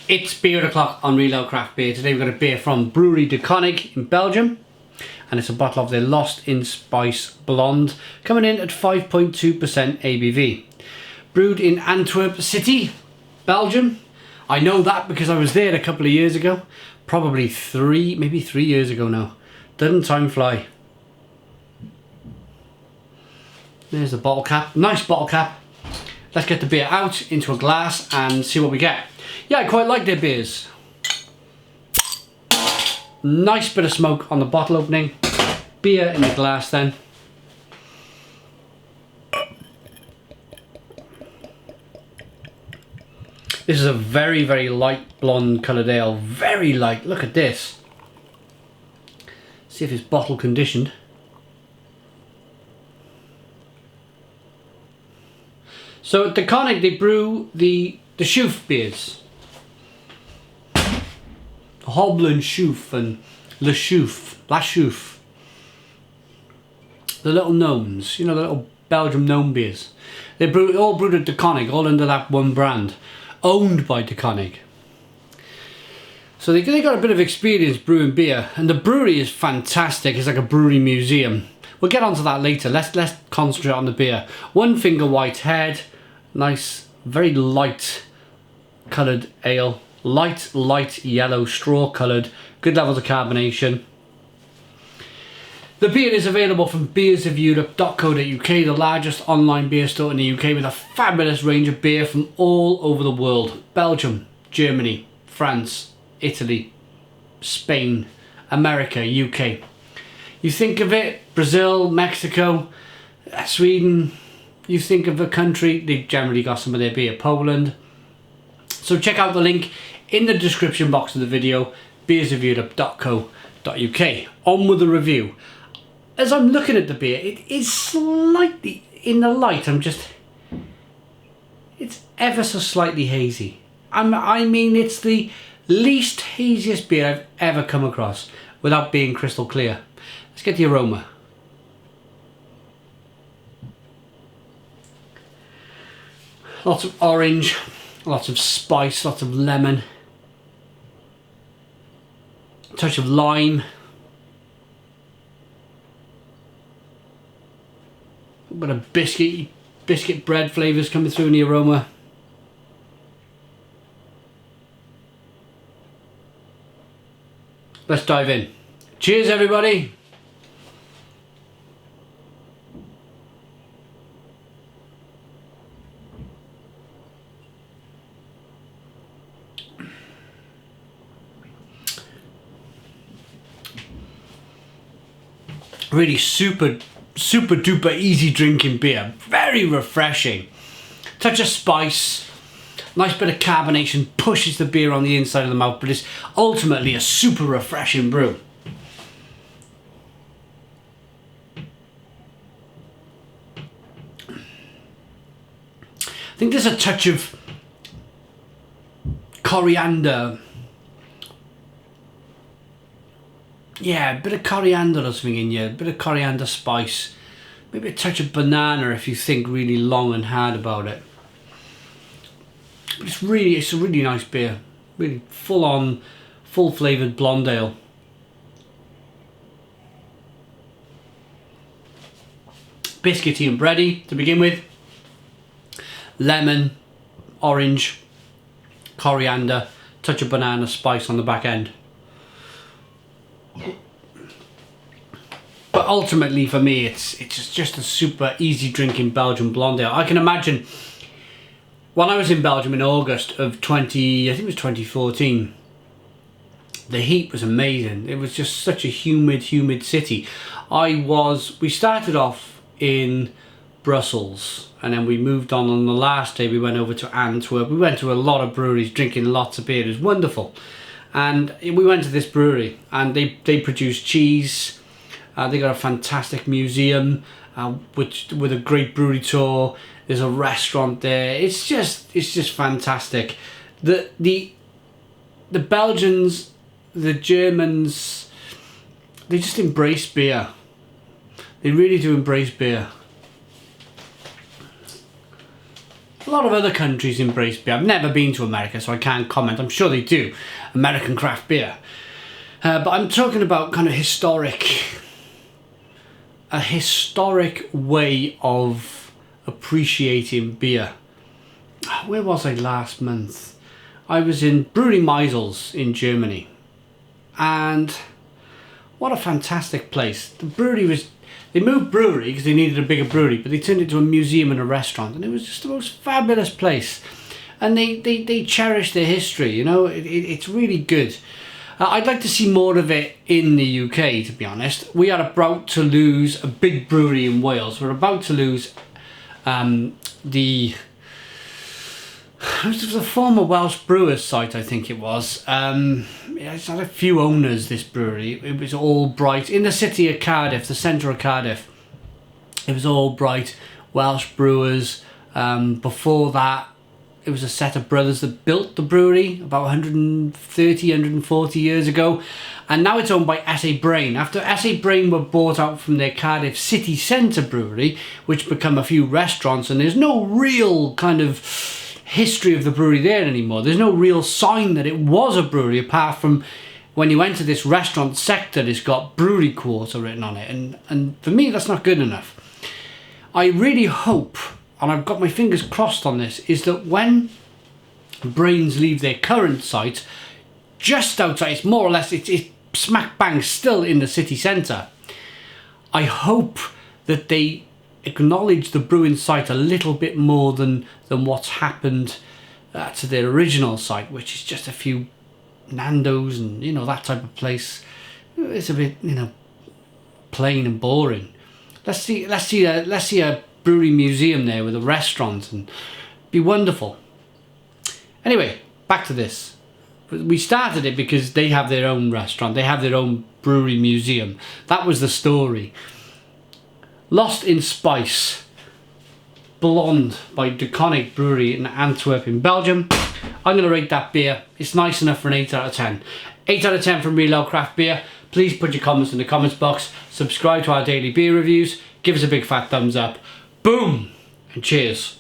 It's Beer O'Clock on Real Craft Beer. Today we've got a beer from Brouwerij De Koninck in Belgium, and it's a bottle of their Lost in Spice Blond, coming in at 5.2% ABV. Brewed in Antwerp City, Belgium. I know that because I was there a couple of years ago, maybe three years ago now. Doesn't time fly? There's the bottle cap, nice bottle cap. Let's get the beer out into a glass and see what we get. Yeah, I quite like their beers. Nice bit of smoke on the bottle opening. Beer in the glass then. This is a very, very light blonde coloured ale. Very light. Look at this. See if it's bottle conditioned. So at De Koninck they brew the Schoof beers. Hoblen Schoof and Le Schoof, La Schoof. The little gnomes, you know, the little Belgian gnome beers. They all brewed at De Koninck, all under that one brand, owned by De Koninck. So they got a bit of experience brewing beer, and the brewery is fantastic. It's like a brewery museum. We'll get onto that later. Let's concentrate on the beer. One finger white head, nice, very light coloured ale. Light yellow, straw coloured, good levels of carbonation. The beer is available from beersofeurope.co.uk, the largest online beer store in the UK, with a fabulous range of beer from all over the world. Belgium, Germany, France, Italy, Spain, America, UK. You think of it, Brazil, Mexico, Sweden, you think of a country, they've generally got some of their beer. Poland. So check out the link in the description box of the video, beersofeurope.co.uk. On with the review. As I'm looking at the beer, it is slightly, in the light, it's ever so slightly hazy. I mean, it's the least haziest beer I've ever come across without being crystal clear. Let's get the aroma. Lots of orange. Lots of spice, lots of lemon, a touch of lime, a bit of biscuit bread flavours coming through in the aroma. Let's dive in. Cheers everybody! Really super duper easy drinking beer. Very refreshing. Touch of spice. Nice bit of carbonation pushes the beer on the inside of the mouth, but it's ultimately a super refreshing brew. I think there's a touch of coriander. Yeah, a bit of coriander or something in here, a bit of coriander spice, maybe a touch of banana if you think really long and hard about it. But it's a really nice beer, really full on, full flavoured blonde ale. Biscuity and bready to begin with, lemon, orange, coriander, touch of banana spice on the back end. But ultimately for me it's just a super easy drinking Belgian blonde ale. I can imagine when I was in Belgium in August of 2014, the heat was amazing. It was just such a humid city. We started off in Brussels and then we moved on the last day we went over to Antwerp. We went to a lot of breweries drinking lots of beer. It was wonderful. And we went to this brewery and they produce cheese. They got a fantastic museum with a great brewery tour. There's a restaurant there. It's just fantastic. The Belgians, the Germans, they just embrace beer. They really do embrace beer. A lot of other countries embrace beer. I've never been to America, so I can't comment. I'm sure they do. American craft beer. But I'm talking about kind of a historic way of appreciating beer. Where was I last month? I was in Brewery Meisels in Germany. And what a fantastic place. The brewery was... They moved brewery because they needed a bigger brewery, but they turned it into a museum and a restaurant, and it was just the most fabulous place. And they cherish their history, you know, it's really good. I'd like to see more of it in the UK, to be honest. We are about to lose a big brewery in Wales. We're about to lose the former Welsh Brewers site, I think it was. It's had a few owners, this brewery. It was all bright. In the city of Cardiff, the centre of Cardiff, it was all bright Welsh brewers. Before that, it was a set of brothers that built the brewery about 130, 140 years ago. And now it's owned by S.A. Brain. After S.A. Brain were bought out from their Cardiff city centre brewery, which become a few restaurants, and there's no real kind of history of the brewery there anymore. There's no real sign that it was a brewery, apart from when you enter this restaurant sector, it's got brewery quarter written on it, and for me that's not good enough. I really hope, and I've got my fingers crossed on this, is that when Brains leave their current site, just outside, it's more or less, it's smack bang still in the city centre, I hope that they acknowledge the brewing site a little bit more than what's happened to their original site, which is just a few Nando's and, you know, that type of place. It's a bit, you know, plain and boring. Let's see a brewery museum there with a restaurant, and be wonderful. Anyway, back to this. We started it because they have their own restaurant, they have their own brewery museum. That was the story. Lost in Spice, Blond by De Koninck Brewery in Antwerp in Belgium. I'm going to rate that beer. It's nice enough for an 8 out of 10. 8 out of 10 from Real Ale Craft Beer. Please put your comments in the comments box. Subscribe to our daily beer reviews. Give us a big fat thumbs up. Boom! And cheers.